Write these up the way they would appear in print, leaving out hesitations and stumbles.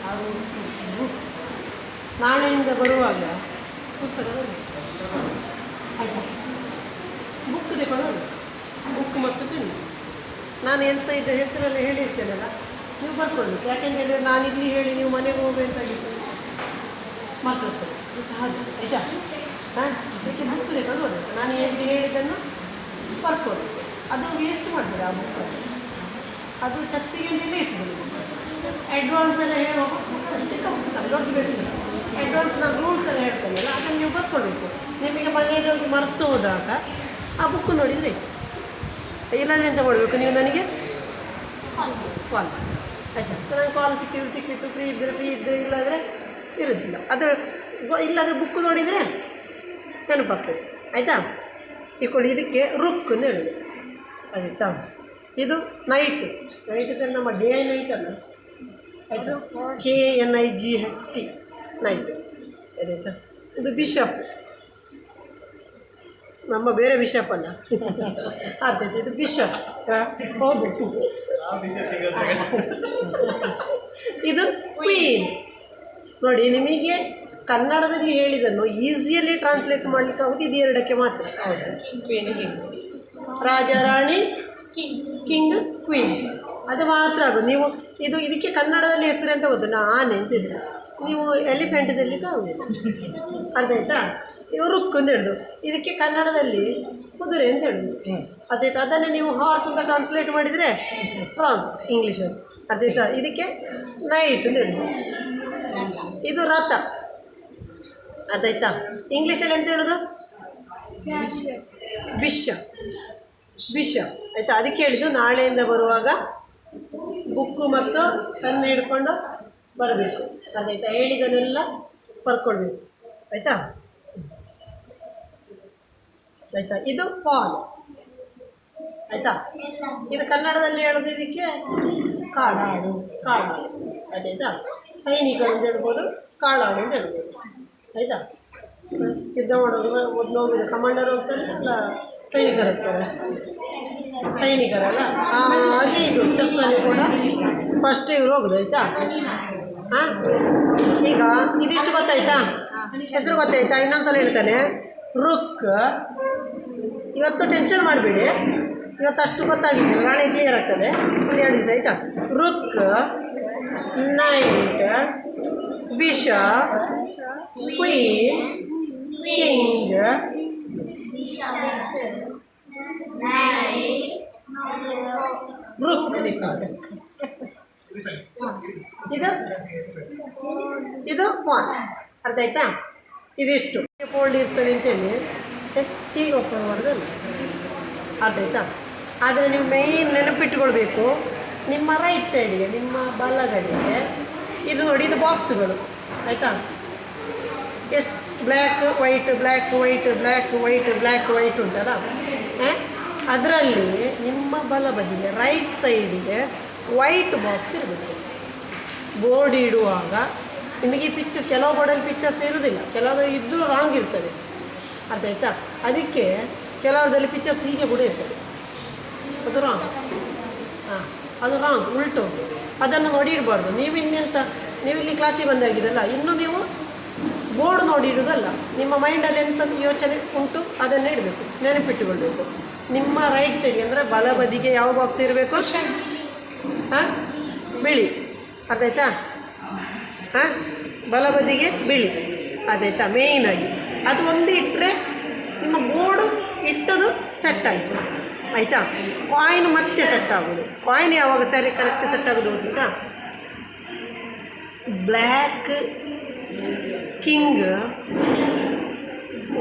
Book ನಾಳೆಯಿಂದ ಬರುವಾಗ ಪುಸ್ತಕ ಆಯಿತಾ ಬುಕ್ ತಗೊಳ್ಳೋಣ ಬುಕ್ ಮತ್ತು ಪೆನ್ ನಾನು ಎಂತ ಇದ್ದ ಹೆಸರಲ್ಲಿ ಹೇಳಿರ್ತೇನಲ್ಲ ನೀವು ಬರ್ಕೊಳ್ಳಿ ಯಾಕೆಂತ ಹೇಳಿದರೆ ನಾನಿಲ್ಲಿ ಹೇಳಿ ನೀವು ಮನೆಗೆ ಹೋಗಿ ಅಂತ ಹೇಳಿಕೊಂಡು ಮಾತಾಡ್ತೇನೆ ಅದು ಸಹಜ ಆಯಿತಾ ಹಾಂ ಅದಕ್ಕೆ ಬುಕ್ ತಗೊಳ್ಳೋಣ ನಾನು ಹೇಳಿದ್ದನ್ನು ಬರ್ಕೊಳ್ಳಿ ಅದು ವೇಸ್ಟ್ ಮಾಡಬೇಡಿ ಆ ಬುಕ್ ಅದು ಚೆಸ್ಸಿಗೆ ಅಂತಲೇ ಇಟ್ಬಿಡಿ ಅಡ್ವಾನ್ಸ್ ಎಲ್ಲ ಹೇಳುವಾಗ ಚಿಕ್ಕ ಬುಕ್ ಸಹ ದೊಡ್ಡ ಬೇಕಿಲ್ಲ ಅಡ್ವಾನ್ಸ್ ನಾನು ರೂಲ್ಸ್ ಎಲ್ಲ ಹೇಳ್ತೇನಲ್ಲ ಅದನ್ನು ನೀವು ಬರ್ಕೊಳ್ಬೇಕು ನಿಮಗೆ ಮನೆಯಲ್ಲಿ ಹೋಗಿ ಮರೆತು ಹೋದಾಗ ಆ ಬುಕ್ ನೋಡಿದರೆ ಇಲ್ಲಾಂದರೆ ಎಂತ ಮಾಡಬೇಕು ನೀವು ನನಗೆ ಕಾಲ್ ಆಯಿತಾ ನನಗೆ ಕಾಲ್ ಸಿಕ್ಕಿತ್ತು ಫ್ರೀ ಇದ್ದರೆ ಇಲ್ಲಾಂದರೆ ಇರೋದಿಲ್ಲ ಅದು ಇಲ್ಲಾಂದರೆ ಬುಕ್ ನೋಡಿದರೆ ನೆನಪಾಗ್ತದೆ ಆಯಿತಾ ಇಟ್ಕೊಳ್ಳಿ ಇದಕ್ಕೆ ರುಕ್ ಅಂತ ಹೇಳೋದು ಆಯಿತಾ ಇದು ನೈಟ್ ನಮ್ಮ ಡೇ ನೈಟ್ ಅಲ್ಲ ಆಯಿತಾ KNIGHT ನೈಟ್ ಆಯಿತಾ ಇದು ಬಿಷಪ್ ನಮ್ಮ ಬೇರೆ ಬಿಷಪ್ ಅಲ್ಲ ಆಯ್ತಾಯ್ತು ಇದು ಬಿಷಪ್ ಹೌದು ಇದು ಕ್ವೀನ್ ನೋಡಿ ನಿಮಗೆ ಕನ್ನಡದಲ್ಲಿ ಹೇಳಿದನ್ನು ಈಸಿಯಲ್ಲಿ ಟ್ರಾನ್ಸ್ಲೇಟ್ ಮಾಡಲಿಕ್ಕೆ ಆಗೋದು ಇದು ಎರಡಕ್ಕೆ ಮಾತ್ರ ಹೌದು queen king Raja Rani king queen ಅದು ಮಾತ್ರ ಆಗೋದು ನೀವು ಇದಕ್ಕೆ ಕನ್ನಡದಲ್ಲಿ ಹೆಸರು ಅಂತ ಗೊತ್ತು ಆನೆ ಅಂತಿದ್ರು ನೀವು ಎಲಿಫೆಂಟ್ದಲ್ಲಿ ಆಗೋದಿಲ್ಲ ಅರ್ಥ ಆಯ್ತಾ ಇವು ರುಕ್ ಅಂತ ಹೇಳಿದ್ರು ಇದಕ್ಕೆ ಕನ್ನಡದಲ್ಲಿ ಕುದುರೆ ಅಂತ ಹೇಳಿದ್ರು ಅದಾಯ್ತು ಅದನ್ನೇ ನೀವು ಹಾರ್ಸ್ ಅಂತ ಟ್ರಾನ್ಸ್ಲೇಟ್ ಮಾಡಿದರೆ ರಾಂಗ್ ಇಂಗ್ಲೀಷಲ್ಲಿ ಅದಾಯ್ತಾ ಇದಕ್ಕೆ ನೈಟ್ ಅಂತ ಹೇಳಿದ್ರು ಇದು ರಥ ಅದಾಯ್ತಾ ಇಂಗ್ಲೀಷಲ್ಲಿ ಎಂತ ಹೇಳೋದು ಬಿಷಪ್ ಆಯಿತಾ ಅದಕ್ಕೆ ಹೇಳಿದ್ದು ನಾಳೆಯಿಂದ ಬರುವಾಗ ಬುಕ್ಕು ಮತ್ತು ಪೆನ್ ಹಿಡ್ಕೊಂಡು ಬರಬೇಕು ಅದಾಯ್ತಾ ಹೇಳಿದನ್ನೆಲ್ಲ ಬರ್ಕೊಳ್ಬೇಕು ಆಯಿತಾ ಆಯಿತಾ ಇದು ಪಾಲ್ ಆಯಿತಾ ಇದು ಕನ್ನಡದಲ್ಲಿ ಹೇಳೋದು ಇದಕ್ಕೆ ಕಾಳಾಡು ಆಯ್ತಾಯ್ತಾ ಸೈನಿಕರು ಅಂತ ಹೇಳ್ಬೋದು ಕಾಳಾಡು ಅಂತ ಹೇಳ್ಬೋದು ಆಯಿತಾ ಯುದ್ಧ ಮಾಡೋದು ಮೊದಲು ಹೋಗೋದು ಕಮಾಂಡರ್ ಹೋಗ್ತಾರೆ ಇಲ್ಲ ಸೈನಿಕರು ಹೋಗ್ತಾರೆ ಸೈನಿಕರಲ್ಲ ಹಾಗೆ ಇದು ಚೆಸ್ಸಲ್ಲಿ ಕೂಡ ಫಸ್ಟ್ ಇವ್ರು ಹೋಗೋದು ಆಯಿತಾ ಹಾಂ ಈಗ ಇದಿಷ್ಟು ಗೊತ್ತಾಯ್ತಾ ಹೆಸರು ಗೊತ್ತಾಯ್ತಾ ಇನ್ನೊಂದ್ಸಲ ಹೇಳ್ತಾನೆ ರುಕ್ ಇವತ್ತು ಟೆನ್ಷನ್ ಮಾಡಬೇಡಿ ಇವತ್ತು ಅಷ್ಟು ಗೊತ್ತಾಗಿತ್ತು ನಾಳೆ ಕ್ಲಿಯರ್ ಆಗ್ತದೆ ಒಂದು 2 ದಿವಸ ಆಯಿತಾ ರುಕ್ ನೈಟ್ ಬಿಷಪ್ ಕ್ವೀನ್ ಕಿಂಗ್ ರುಕ್ ಇದು ಪಾನ್ ಅರ್ಥ ಆಯ್ತಾ ಇದಿಷ್ಟು ಫೋಲ್ಡ್ ಇರ್ತದೆ ಅಂತೇಳಿ ಹೀಗೆ ಓಪನ್ ಮಾಡೋದಲ್ಲ ಅರ್ಥ ಆಯ್ತಾ ಆದರೆ ನೀವು ಮೇಯ್ನ್ ನೆನಪಿಟ್ಕೊಳ್ಬೇಕು ನಿಮ್ಮ ರೈಟ್ ಸೈಡಿಗೆ ನಿಮ್ಮ ಬಲಗಡೆಗೆ ಇದು ನೋಡಿ ಇದು ಬಾಕ್ಸ್ಗಳು ಆಯಿತಾ ಎಷ್ಟು ಬ್ಲ್ಯಾಕ್ ವೈಟ್ ಉಂಟಲ್ಲ ಅದರಲ್ಲಿ ನಿಮ್ಮ ಬಲ ಬದಿಗೆ ರೈಟ್ ಸೈಡಿಗೆ ವೈಟ್ ಬಾಕ್ಸ್ ಇರಬೇಕು ಬೋರ್ಡ್ ಇಡುವಾಗ ನಿಮಗೆ ಪಿಕ್ಚರ್ಸ್ ಕೆಲವು ಬೋರ್ಡಲ್ಲಿ ಪಿಕ್ಚರ್ಸ್ ಇರೋದಿಲ್ಲ ಕೆಲವು ಇದ್ದರೂ ರಾಂಗ್ ಇರ್ತದೆ ಅರ್ಥ ಆಯ್ತಾ ಅದಕ್ಕೆ ಕೆಲವರದಲ್ಲಿ ಪಿಕ್ಚರ್ಸ್ ಹೀಗೆ ಕೂಡ ಇರ್ತದೆ ಅದು ರಾಂಗ್ ಅದು ರಾಂಗ್ ಉಲ್ಟು ಅದನ್ನು ನೋಡಿ ಇಡಬಾರ್ದು ನೀವು ಇನ್ನೆಂತ ನೀವು ಇಲ್ಲಿ ಕ್ಲಾಸಿಗೆ ಬಂದಾಗಿದಲ್ಲ ಇನ್ನೂ ನೀವು ಬೋರ್ಡ್ ನೋಡಿ ಇಡೋದಲ್ಲ ನಿಮ್ಮ ಮೈಂಡಲ್ಲಿ ಎಂಥ ಯೋಚನೆ ಉಂಟು ಅದನ್ನೇ ಇಡಬೇಕು ನೆನಪಿಟ್ಟುಕೊಳ್ಬೇಕು ನಿಮ್ಮ ರೈಟ್ ಸೈಡ್ ಅಂದರೆ ಬಲ ಬದಿಗೆ ಯಾವ ಬಾಕ್ಸ್ ಇರಬೇಕು ಹಾಂ ಬಿಳಿ ಅದಾಯ್ತಾ ಹಾಂ ಬಲ ಬದಿಗೆ ಬಿಳಿ ಅದಾಯ್ತಾ ಮೇಯ್ನಾಗಿ ಅದು ಒಂದು ಇಟ್ಟರೆ ನಿಮ್ಮ ಬೋರ್ಡು ಇಟ್ಟದು ಸೆಟ್ ಆಯಿತು ಆಯಿತಾ ಕಾಯಿನ್ ಮತ್ತೆ ಸೆಟ್ ಆಗೋದು ಕಾಯಿನ್ ಯಾವಾಗ ಸರಿ ಕರೆಕ್ಟ್ ಸೆಟ್ ಆಗೋದು ಗೊತ್ತಾ ಬ್ಲ್ಯಾಕ್ ಕಿಂಗ್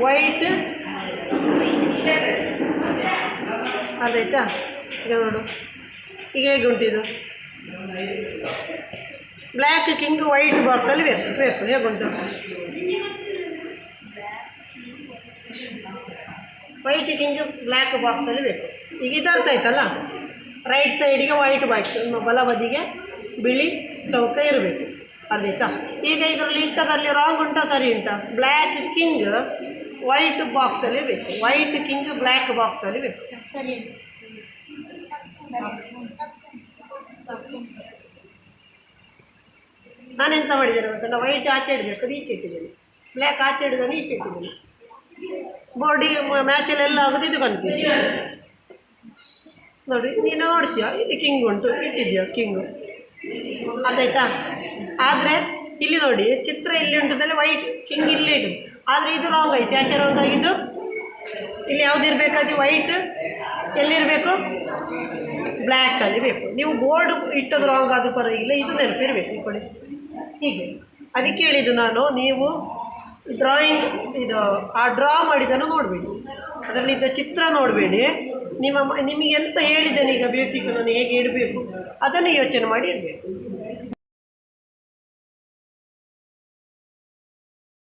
ವೈಟ್ ಅದಾಯ್ತಾ ಈಗ ನೋಡು ಈಗ ಹೇಗೆ ಉಂಟಿದು ಬ್ಲ್ಯಾಕ್ ಕಿಂಗ್ ವೈಟ್ ಬಾಕ್ಸಲ್ಲಿ ಬೇಕು ಹೇಗುಂಟು ವೈಟ್ ಕಿಂಗ್ ಬ್ಲ್ಯಾಕ್ ಬಾಕ್ಸಲ್ಲಿ ಬೇಕು ಈಗ ಇದು ಅರ್ಥ ಆಯ್ತಲ್ಲ ರೈಟ್ ಸೈಡಿಗೆ ವೈಟ್ ಬಾಕ್ಸ್ ನಿಮ್ಮ ಬಲ ಬದಿಗೆ ಬಿಳಿ ಚೌಕ ಇರಬೇಕು ಅರ್ಧಾಯ್ತಾ ಈಗ ಇದರಲ್ಲಿ ಇಟ್ಟದಲ್ಲಿ ರಾಂಗ್ ಉಂಟಾ ಸರಿ ಉಂಟಾ ಬ್ಲ್ಯಾಕ್ ಕಿಂಗ್ ವೈಟ್ ಬಾಕ್ಸಲ್ಲಿ ಬೇಕು ವೈಟ್ ಕಿಂಗ್ ಬ್ಲ್ಯಾಕ್ ಬಾಕ್ಸಲ್ಲಿ ಬೇಕು ಸರಿ ನಾನೆಂತ ಮಾಡಿದ್ದೇನೆ ಗೊತ್ತಾ, ವೈಟ್ ಆಚೆ ಇಡಬೇಕು, ಅದು ಈಚೆ ಇಟ್ಟಿದ್ದೇನೆ, ಬ್ಲ್ಯಾಕ್ ಆಚೆ ಇಡೋದನ್ನು ಈಚೆ ಇಟ್ಟಿದ್ದೇನೆ. ಬೋರ್ಡಿ ಮ್ಯಾಚಲ್ಲೆಲ್ಲ ಆಗೋದು ಇದು ಕನ್ಫ್ಯೂಷನ್. ನೋಡಿ ನೀನು ನೋಡ್ತೀಯ, ಇಲ್ಲಿ ಕಿಂಗ್ ಉಂಟು, ಇಟ್ಟಿದ್ಯಾ ಕಿಂಗು, ಅದಾಯ್ತಾ. ಆದರೆ ಇಲ್ಲಿ ನೋಡಿ ಚಿತ್ರ ಇಲ್ಲಿ ಉಂಟದಲ್ಲಿ ವೈಟ್ ಕಿಂಗ್ ಇಲ್ಲಿ ಇಡು, ಆದರೆ ಇದು ರಾಂಗ್ ಆಯ್ತು. ಯಾಕೆ ರಾಂಗ್ ಆಗಿದ್ದು? ಇಲ್ಲಿ ಯಾವ್ದು ಇರಬೇಕಾದ್ರೆ ವೈಟ್ ಎಲ್ಲಿರಬೇಕು, ಬ್ಲ್ಯಾಕಲ್ಲಿ ಬೇಕು. ನೀವು ಬೋರ್ಡ್ ಇಟ್ಟದ್ದು ರಾಂಗ್ ಆದರೂ ಪರವಾಗಿಲ್ಲ, ಇದು ನೆನಪಿರಬೇಕು ಈ ಕಡೆ ಹೀಗೆ. ಅದಕ್ಕೆ ಹೇಳಿದ್ದು ನಾನು, ನೀವು ಡ್ರಾಯಿಂಗ್ ಇದು ಡ್ರಾ ಮಾಡಿದ್ದನ್ನು ನೋಡಬೇಡಿ, ಅದರಲ್ಲಿದ್ದ ಚಿತ್ರ ನೋಡಬೇಡಿ. ನಿಮಗೆ ಎಂತ ಹೇಳಿದ್ದೇನೆ ಈಗ ಬೇಸಿಕ್ ನಾನು ಹೇಗೆ ಇಡಬೇಕು ಅದನ್ನು ಯೋಚನೆ ಮಾಡಿ ಇಡಬೇಕು.